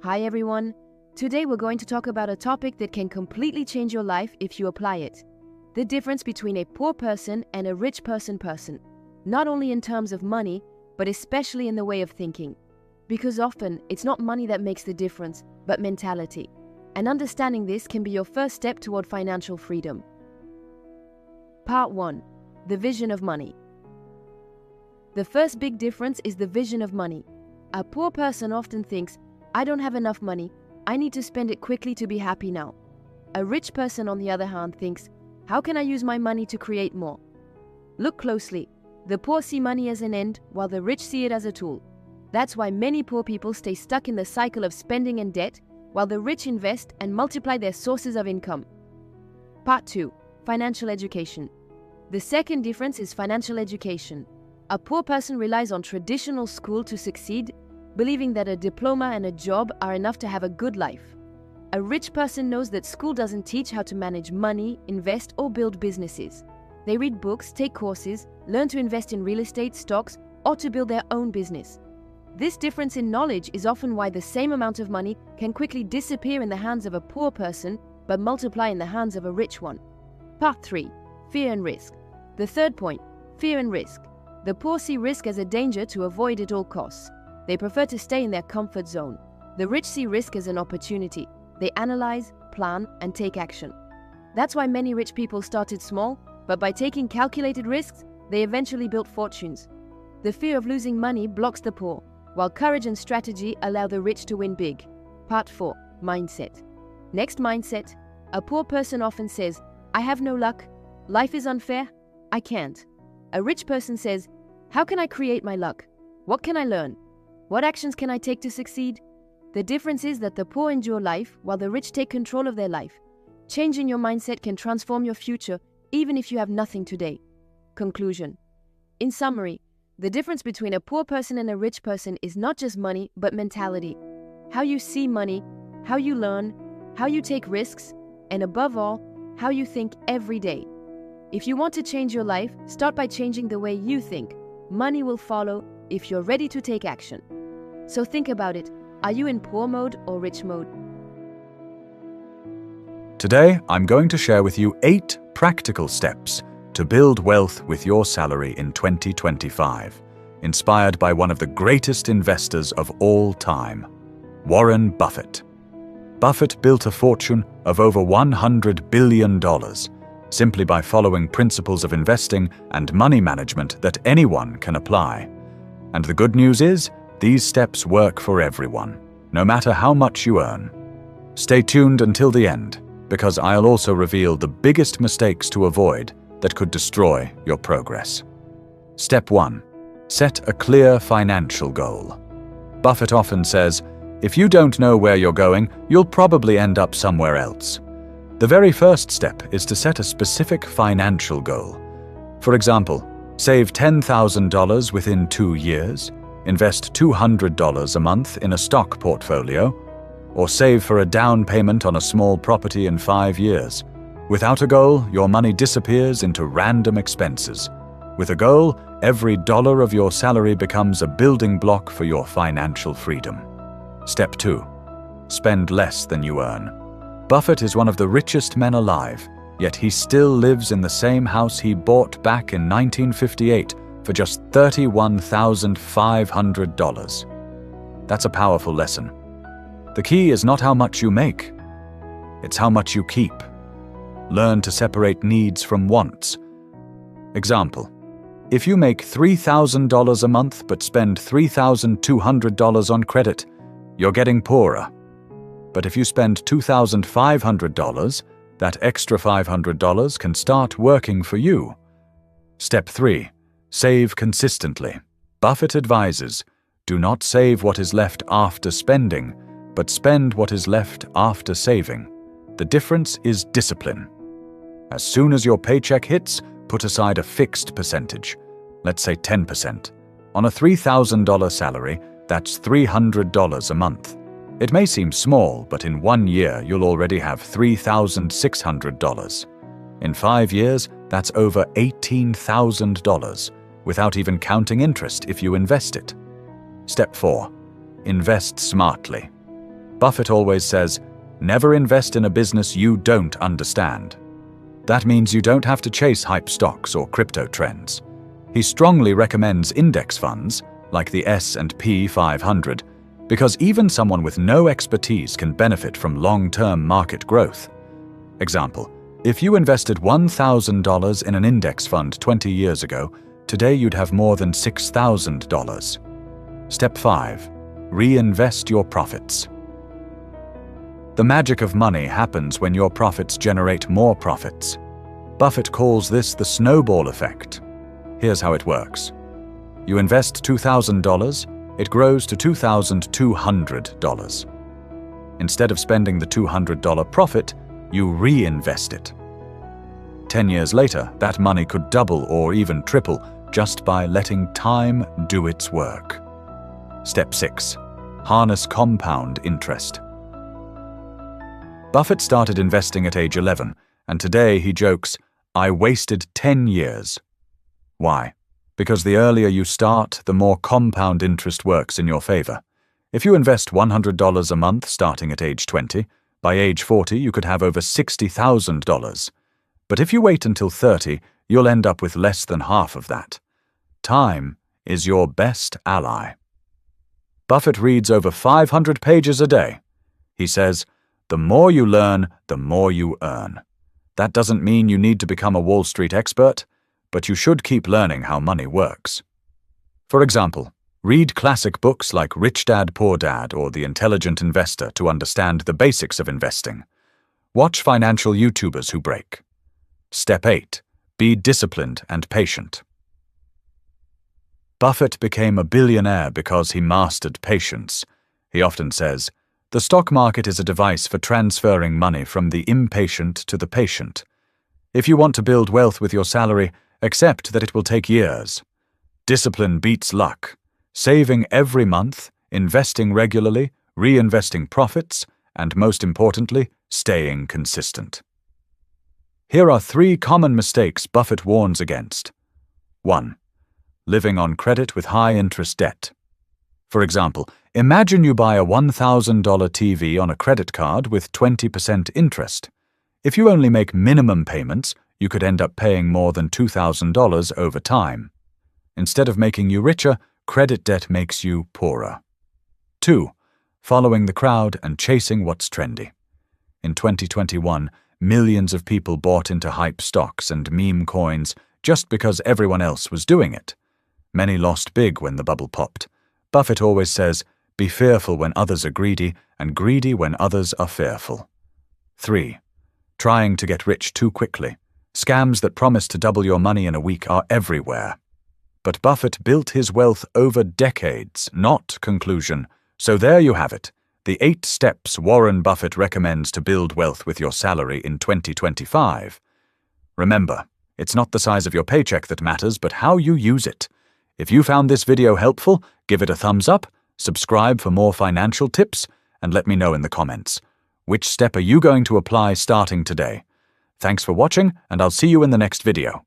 Hi everyone. Today we're going to talk about a topic that can completely change your life if you apply it. The difference between a poor person and a rich person. Not only in terms of money, but especially in the way of thinking. Because often it's not money that makes the difference, but mentality. And understanding this can be your first step toward financial freedom. Part 1. The vision of money. The first big difference is the vision of money. A poor person often thinks, I don't have enough money, I need to spend it quickly to be happy now. A rich person, on the other hand, thinks, how can I use my money to create more? Look closely. The poor see money as an end, while the rich see it as a tool. That's why many poor people stay stuck in the cycle of spending and debt, while the rich invest and multiply their sources of income. Part 2. Financial education. The second difference is financial education. A poor person relies on traditional school to succeed, believing that a diploma and a job are enough to have a good life. A rich person knows that school doesn't teach how to manage money, invest, or build businesses. They read books, take courses, learn to invest in real estate, stocks, or to build their own business. This difference in knowledge is often why the same amount of money can quickly disappear in the hands of a poor person, but multiply in the hands of a rich one. Part 3. Fear and risk. The third point, fear and risk. The poor see risk as a danger to avoid at all costs. They prefer to stay in their comfort zone. The rich see risk as an opportunity. They analyze, plan, and take action. That's why many rich people started small, but by taking calculated risks, they eventually built fortunes. The fear of losing money blocks the poor, while courage and strategy allow the rich to win big. Part 4. Mindset. Next mindset. A poor person often says, I have no luck, life is unfair, I can't. A rich person says, how can I create my luck? What can I learn? What actions can I take to succeed? The difference is that the poor endure life, while the rich take control of their life. Changing your mindset can transform your future, even if you have nothing today. Conclusion. In summary, the difference between a poor person and a rich person is not just money, but mentality. How you see money, how you learn, how you take risks, and above all, how you think every day. If you want to change your life, start by changing the way you think. Money will follow if you're ready to take action. So think about it. Are you in poor mode or rich mode? Today, I'm going to share with you 8 practical steps to build wealth with your salary in 2025, inspired by one of the greatest investors of all time, Warren Buffett. Buffett built a fortune of over $100 billion simply by following principles of investing and money management that anyone can apply. And the good news is, these steps work for everyone, no matter how much you earn. Stay tuned until the end, because I'll also reveal the biggest mistakes to avoid that could destroy your progress. Step 1. Set a clear financial goal. Buffett often says, if you don't know where you're going, you'll probably end up somewhere else. The very first step is to set a specific financial goal. For example, save $10,000 within 2 years, invest $200 a month in a stock portfolio, or save for a down payment on a small property in 5 years. Without a goal, your money disappears into random expenses. With a goal, every dollar of your salary becomes a building block for your financial freedom. Step 2. Spend less than you earn. Buffett is one of the richest men alive, yet he still lives in the same house he bought back in 1958 for just $31,500. That's a powerful lesson. The key is not how much you make, it's how much you keep. Learn to separate needs from wants. Example, if you make $3,000 a month but spend $3,200 on credit, you're getting poorer. But if you spend $2,500, that extra $500 can start working for you. Step 3. Save consistently. Buffett advises, do not save what is left after spending, but spend what is left after saving. The difference is discipline. As soon as your paycheck hits, put aside a fixed percentage, let's say 10%. On a $3,000 salary, that's $300 a month. It may seem small, but in 1 year you'll already have $3,600. In 5 years, that's over $18,000, without even counting interest if you invest it. Step 4. Invest smartly. Buffett always says, never invest in a business you don't understand. That means you don't have to chase hype stocks or crypto trends. He strongly recommends index funds, like the S&P 500, because even someone with no expertise can benefit from long-term market growth. Example, if you invested $1,000 in an index fund 20 years ago, today you'd have more than $6,000. Step 5. Reinvest your profits. The magic of money happens when your profits generate more profits. Buffett calls this the snowball effect. Here's how it works. You invest $2,000, it grows to $2,200. Instead of spending the $200 profit, you reinvest it. 10 years later, that money could double or even triple just by letting time do its work. Step 6. Harness compound interest. Buffett started investing at age 11, and today he jokes, "I wasted 10 years." Why? Because the earlier you start, the more compound interest works in your favor. If you invest $100 a month starting at age 20, by age 40 you could have over $60,000. But if you wait until 30, you'll end up with less than half of that. Time is your best ally. Buffett reads over 500 pages a day. He says, "The more you learn, the more you earn." That doesn't mean you need to become a Wall Street expert, but you should keep learning how money works. For example, read classic books like Rich Dad, Poor Dad or The Intelligent Investor to understand the basics of investing. Watch financial YouTubers who break. Step 8. Be disciplined and patient. Buffett became a billionaire because he mastered patience. He often says, "The stock market is a device for transferring money from the impatient to the patient." If you want to build wealth with your salary, accept that it will take years. Discipline beats luck. Saving every month, investing regularly, reinvesting profits, and most importantly, staying consistent. Here are 3 common mistakes Buffett warns against. 1. Living on credit with high-interest debt. For example, imagine you buy a $1,000 TV on a credit card with 20% interest. If you only make minimum payments, you could end up paying more than $2,000 over time. Instead of making you richer, credit debt makes you poorer. 2. Following the crowd and chasing what's trendy. In 2021, millions of people bought into hype stocks and meme coins just because everyone else was doing it. Many lost big when the bubble popped. Buffett always says, "Be fearful when others are greedy, and greedy when others are fearful." 3. Trying to get rich too quickly. Scams that promise to double your money in a week are everywhere. But Buffett built his wealth over decades, not conclusion. So there you have it, the 8 steps Warren Buffett recommends to build wealth with your salary in 2025. Remember, it's not the size of your paycheck that matters, but how you use it. If you found this video helpful, give it a thumbs up, subscribe for more financial tips, and let me know in the comments. Which step are you going to apply starting today? Thanks for watching, and I'll see you in the next video.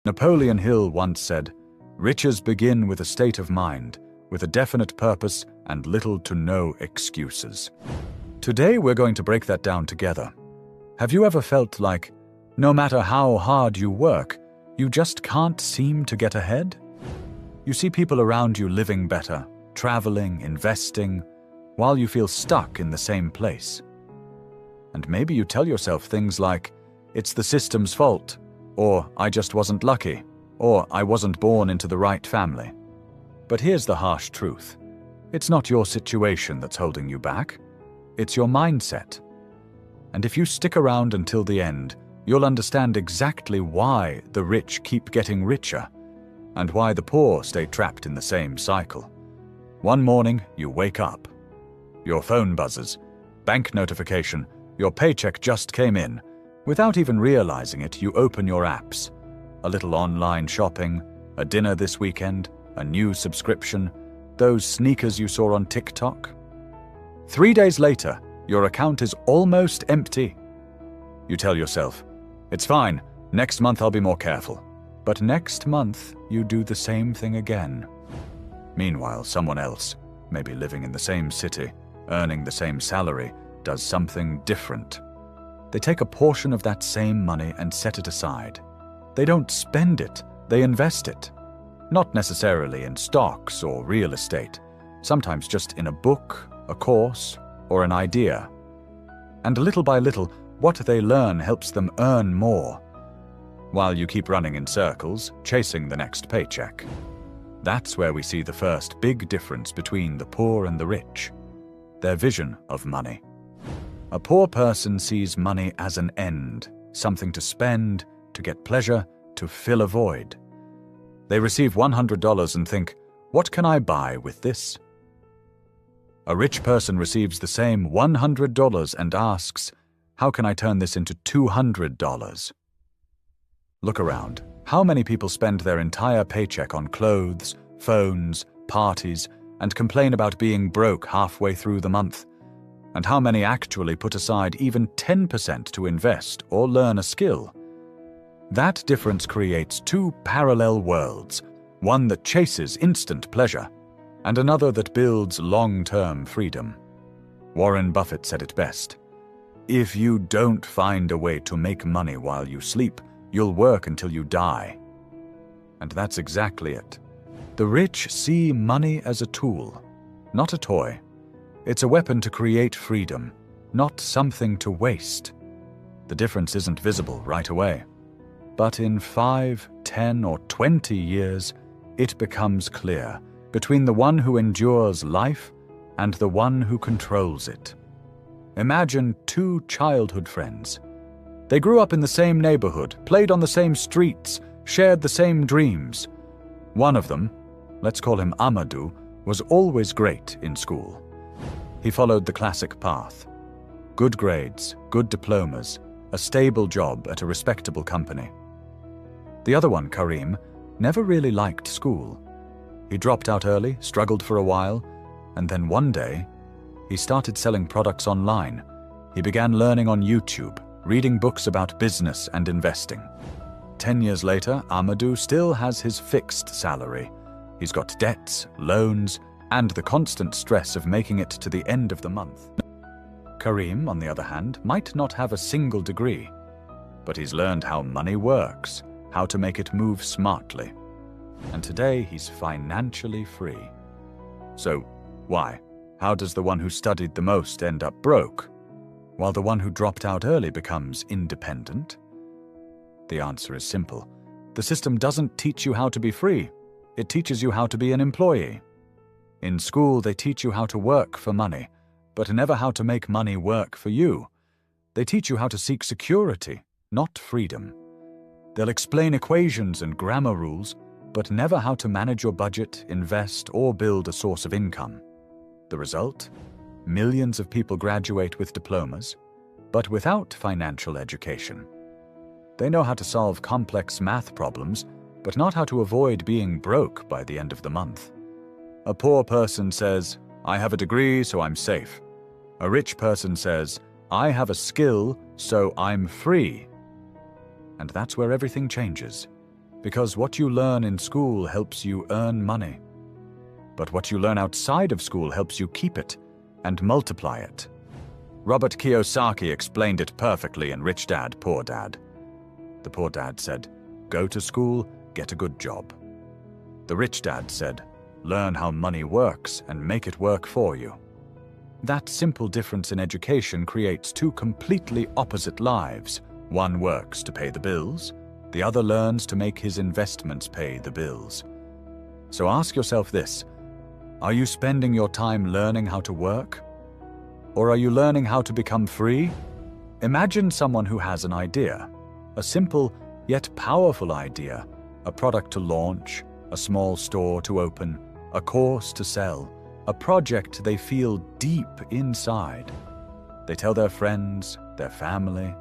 Napoleon Hill once said, "Riches begin with a state of mind, with a definite purpose and little to no excuses." Today we're going to break that down together. Have you ever felt like, no matter how hard you work, you just can't seem to get ahead? You see people around you living better, traveling, investing, while you feel stuck in the same place. And maybe you tell yourself things like, "It's the system's fault," or "I just wasn't lucky," or "I wasn't born into the right family." But here's the harsh truth. It's not your situation that's holding you back. It's your mindset. And if you stick around until the end, you'll understand exactly why the rich keep getting richer, and why the poor stay trapped in the same cycle. One morning, you wake up. Your phone buzzes. Bank notification. Your paycheck just came in. Without even realizing it, you open your apps. A little online shopping, a dinner this weekend, a new subscription, those sneakers you saw on TikTok. 3 days later, your account is almost empty. You tell yourself, "It's fine, next month I'll be more careful." But next month, you do the same thing again. Meanwhile, someone else, maybe living in the same city, earning the same salary, does something different. They take a portion of that same money and set it aside. They don't spend it, they invest it. Not necessarily in stocks or real estate, sometimes just in a book, a course, or an idea. And little by little, what they learn helps them earn more, while you keep running in circles, chasing the next paycheck. That's where we see the first big difference between the poor and the rich: their vision of money. A poor person sees money as an end, something to spend, to get pleasure, to fill a void. They receive $100 and think, what can I buy with this? A rich person receives the same $100 and asks, how can I turn this into $200? Look around. How many people spend their entire paycheck on clothes, phones, parties, and complain about being broke halfway through the month? And how many actually put aside even 10% to invest or learn a skill? That difference creates two parallel worlds, one that chases instant pleasure, and another that builds long-term freedom. Warren Buffett said it best: if you don't find a way to make money while you sleep, you'll work until you die. And that's exactly it. The rich see money as a tool, not a toy. It's a weapon to create freedom, not something to waste. The difference isn't visible right away. But in 5, 10, or 20 years, it becomes clear between the one who endures life and the one who controls it. Imagine two childhood friends. They grew up in the same neighborhood, played on the same streets, shared the same dreams. One of them, let's call him Amadou, was always great in school. He followed the classic path: good grades, good diplomas, a stable job at a respectable company. The other one, Karim, never really liked school. He dropped out early, struggled for a while, and then one day, he started selling products online. He began learning on YouTube, reading books about business and investing. 10 years later, Amadou still has his fixed salary. He's got debts, loans, and the constant stress of making it to the end of the month. Karim, on the other hand, might not have a single degree, but he's learned how money works, how to make it move smartly. And today he's financially free. So, why? How does the one who studied the most end up broke, while the one who dropped out early becomes independent? The answer is simple. The system doesn't teach you how to be free. It teaches you how to be an employee. In school, they teach you how to work for money, but never how to make money work for you. They teach you how to seek security, not freedom. They'll explain equations and grammar rules, but never how to manage your budget, invest, or build a source of income. The result? Millions of people graduate with diplomas, but without financial education. They know how to solve complex math problems, but not how to avoid being broke by the end of the month. A poor person says, I have a degree, so I'm safe. A rich person says, I have a skill, so I'm free. And that's where everything changes, because what you learn in school helps you earn money. But what you learn outside of school helps you keep it and multiply it. Robert Kiyosaki explained it perfectly in Rich Dad, Poor Dad. The poor dad said, go to school, get a good job. The rich dad said, learn how money works and make it work for you. That simple difference in education creates two completely opposite lives. One works to pay the bills, the other learns to make his investments pay the bills. So ask yourself this: are you spending your time learning how to work? Or are you learning how to become free? Imagine someone who has an idea, a simple yet powerful idea, a product to launch, a small store to open, a course to sell, a project they feel deep inside. They tell their friends, their family,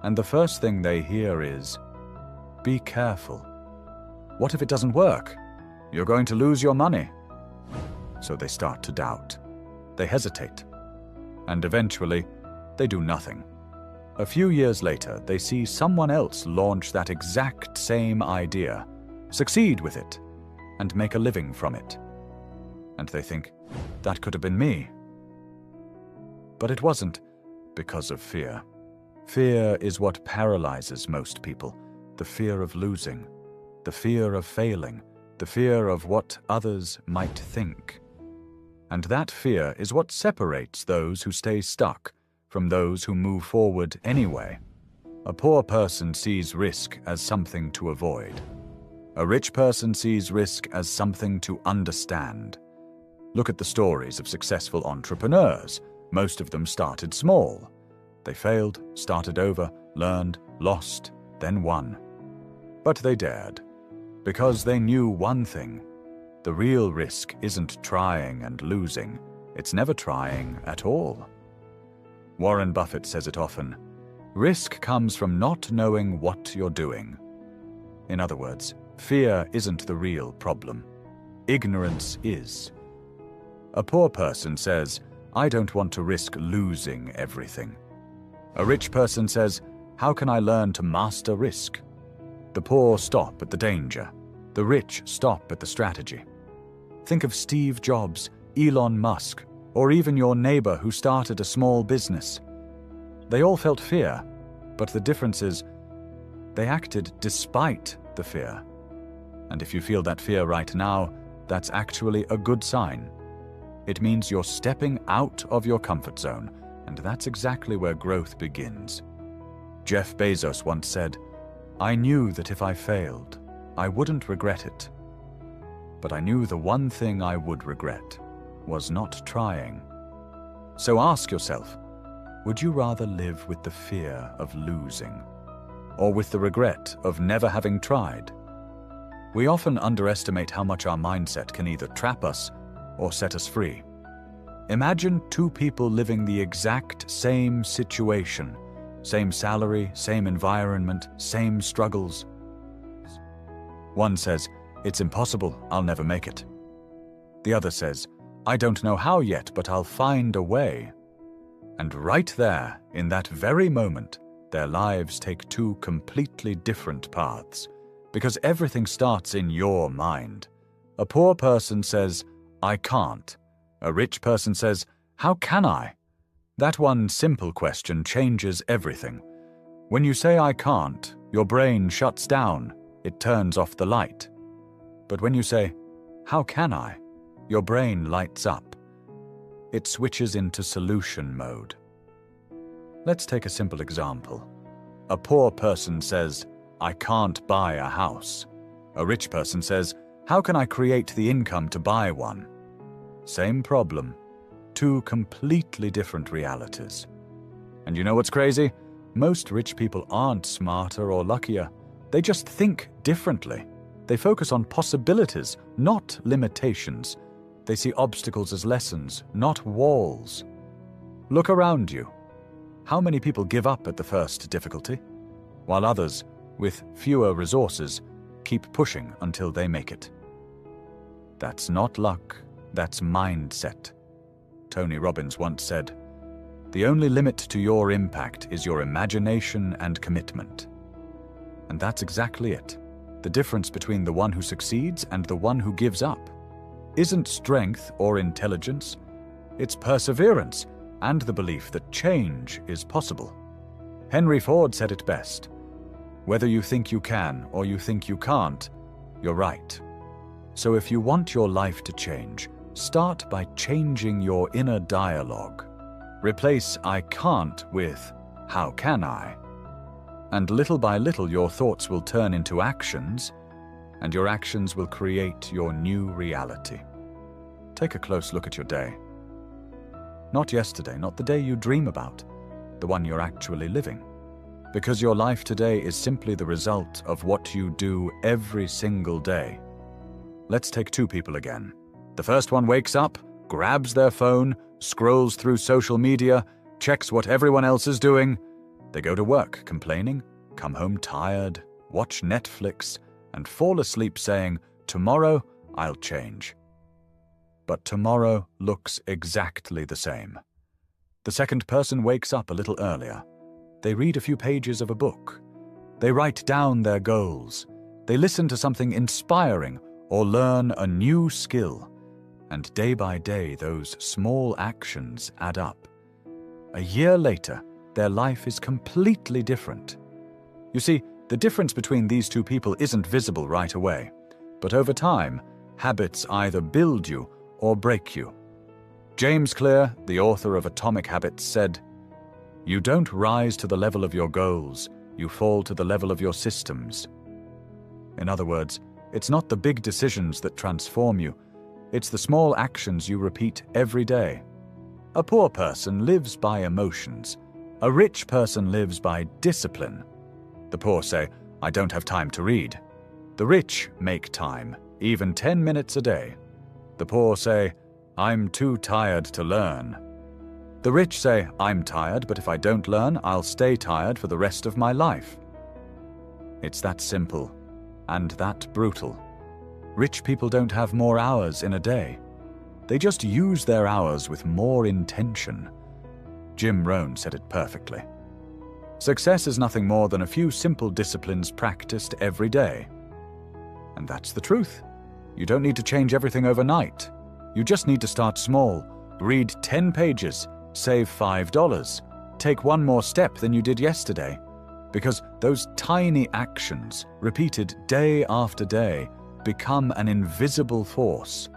and the first thing they hear is, be careful. What if it doesn't work? You're going to lose your money. So they start to doubt. They hesitate. And eventually, they do nothing. A few years later, they see someone else launch that exact same idea, succeed with it, and make a living from it. And they think, that could have been me. But it wasn't because of fear. Fear is what paralyzes most people. The fear of losing, the fear of failing, the fear of what others might think. And that fear is what separates those who stay stuck from those who move forward anyway. A poor person sees risk as something to avoid. A rich person sees risk as something to understand. Look at the stories of successful entrepreneurs. Most of them started small. They failed, started over, learned, lost, then won. But they dared, because they knew one thing. The real risk isn't trying and losing. It's never trying at all. Warren Buffett says it often. Risk comes from not knowing what you're doing. In other words, fear isn't the real problem. Ignorance is. A poor person says, I don't want to risk losing everything. A rich person says, how can I learn to master risk? The poor stop at the danger. The rich stop at the strategy. Think of Steve Jobs, Elon Musk, or even your neighbor who started a small business. They all felt fear, but the difference is they acted despite the fear. And if you feel that fear right now, that's actually a good sign. It means you're stepping out of your comfort zone, and that's exactly where growth begins. Jeff Bezos once said, I knew that if I failed, I wouldn't regret it. But I knew the one thing I would regret was not trying. So ask yourself, would you rather live with the fear of losing, or with the regret of never having tried? We often underestimate how much our mindset can either trap us or set us free. Imagine two people living the exact same situation, same salary, same environment, same struggles. One says, it's impossible, I'll never make it. The other says, I don't know how yet, but I'll find a way. And right there, in that very moment, their lives take two completely different paths, because everything starts in your mind. A poor person says, I can't. A rich person says, how can I? That one simple question changes everything. When you say I can't, your brain shuts down, it turns off the light. But when you say, how can I? Your brain lights up. It switches into solution mode. Let's take a simple example. A poor person says, I can't buy a house. A rich person says, how can I create the income to buy one? Same problem, two completely different realities. And you know what's crazy? Most rich people aren't smarter or luckier. They just think differently. They focus on possibilities, not limitations. They see obstacles as lessons, not walls. Look around you. How many people give up at the first difficulty, while others, with fewer resources, keep pushing until they make it? That's not luck, that's mindset. Tony Robbins once said, the only limit to your impact is your imagination and commitment. And that's exactly it. The difference between the one who succeeds and the one who gives up isn't strength or intelligence, it's perseverance and the belief that change is possible. Henry Ford said it best, whether you think you can or you think you can't, you're right. So if you want your life to change, start by changing your inner dialogue. Replace I can't with how can I? And little by little your thoughts will turn into actions, and your actions will create your new reality. Take a close look at your day. Not yesterday, not the day you dream about, the one you're actually living. Because your life today is simply the result of what you do every single day. Let's take two people again. The first one wakes up, grabs their phone, scrolls through social media, checks what everyone else is doing. They go to work complaining, come home tired, watch Netflix, and fall asleep saying, tomorrow I'll change. But tomorrow looks exactly the same. The second person wakes up a little earlier. They read a few pages of a book. They write down their goals. They listen to something inspiring or learn a new skill. And day by day, those small actions add up. A year later, their life is completely different. You see, the difference between these two people isn't visible right away, but over time, habits either build you or break you. James Clear, the author of Atomic Habits, said, "You don't rise to the level of your goals, you fall to the level of your systems." In other words, it's not the big decisions that transform you, it's the small actions you repeat every day. A poor person lives by emotions. A rich person lives by discipline. The poor say, "I don't have time to read." The rich make time, even 10 minutes a day. The poor say, "I'm too tired to learn." The rich say, "I'm tired, but if I don't learn, I'll stay tired for the rest of my life." It's that simple, and that brutal. Rich people don't have more hours in a day. They just use their hours with more intention. Jim Rohn said it perfectly. Success is nothing more than a few simple disciplines practiced every day. And that's the truth. You don't need to change everything overnight. You just need to start small, read 10 pages, save $5, take one more step than you did yesterday. Because those tiny actions, repeated day after day, become an invisible force.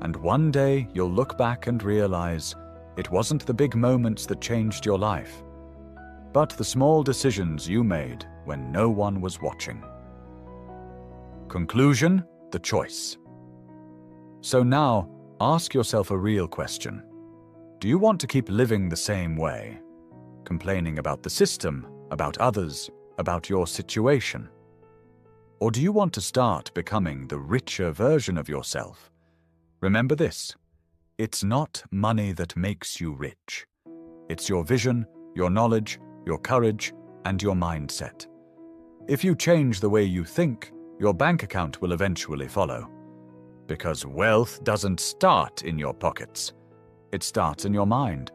And one day you'll look back and realize it wasn't the big moments that changed your life, but the small decisions you made when no one was watching. Conclusion: the choice. So now, ask yourself a real question. Do you want to keep living the same way? Complaining about the system, about others, about your situation? Or do you want to start becoming the richer version of yourself? Remember this: it's not money that makes you rich. It's your vision, your knowledge, your courage, and your mindset. If you change the way you think, your bank account will eventually follow. Because wealth doesn't start in your pockets. It starts in your mind.